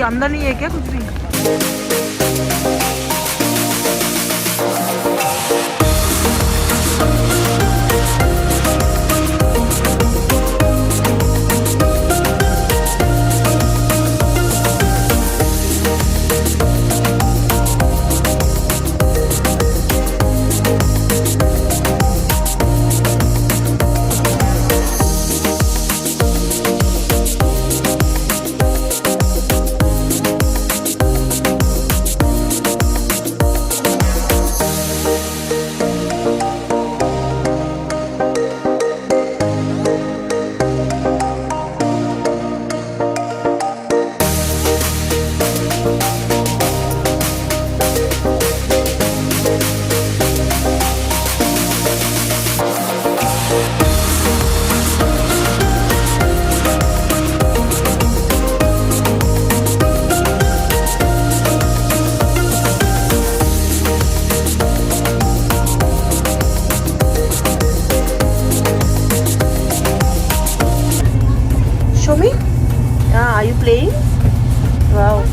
अंदर नहीं है क्या कुछ भी? Show me. Ah, are you playing? Wow.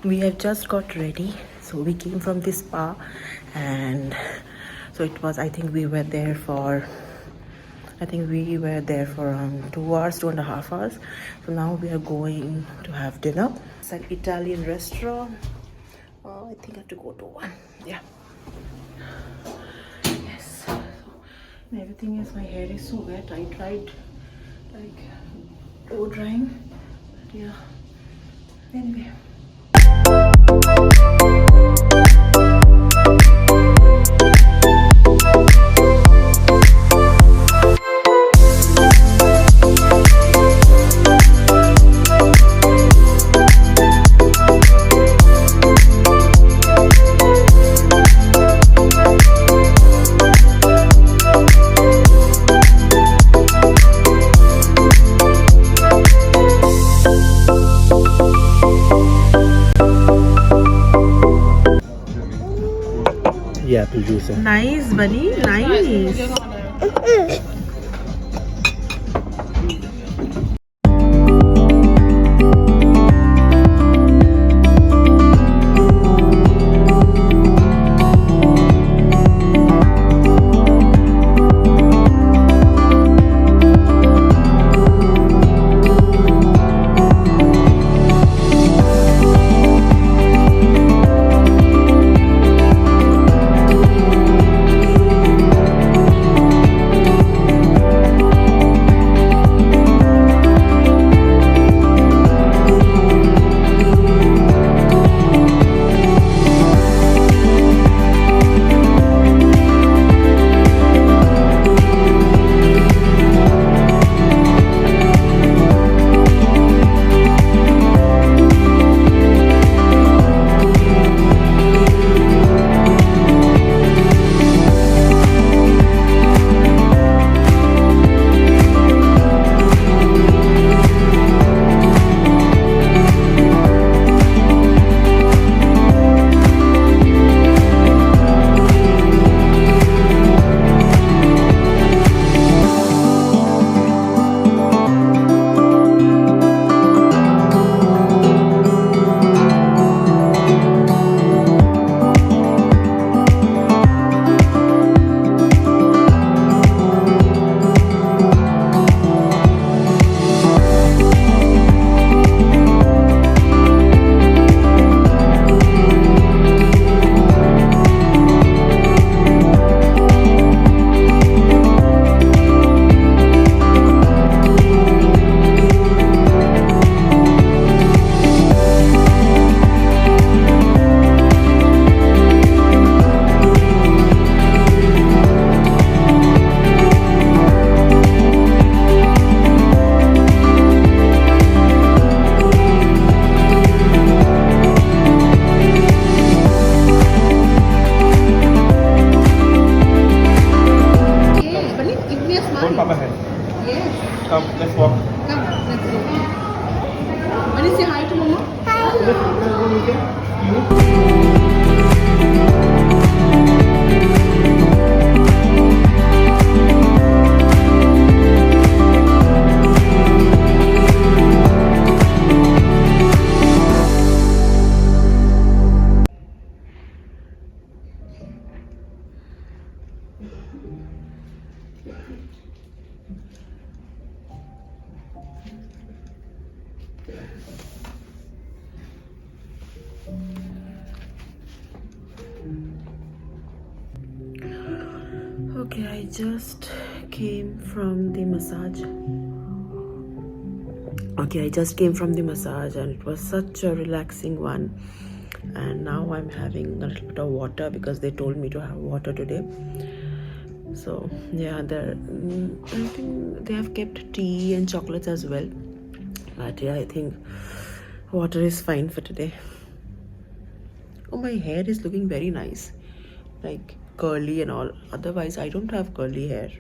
We have just got ready, so we came from this spa, and so it was, I think we were there for around 2 hours, 2.5 hours. So now we are going to have dinner. It's an Italian restaurant. I think I have to go to one. Yeah. Yes. So, and everything is, my hair is so wet. I tried like blow drying, but yeah. Anyway. Yeah, producer. Nice, buddy. Nice. Okay, I just came from the massage. Okay, I just came from the massage and it was such a relaxing one. And now I'm having a little bit of water because they told me to have water today. So yeah, I think they have kept tea and chocolates as well. But yeah, I think water is fine for today. Oh, my hair is looking very nice, like curly and all. Otherwise, I don't have curly hair.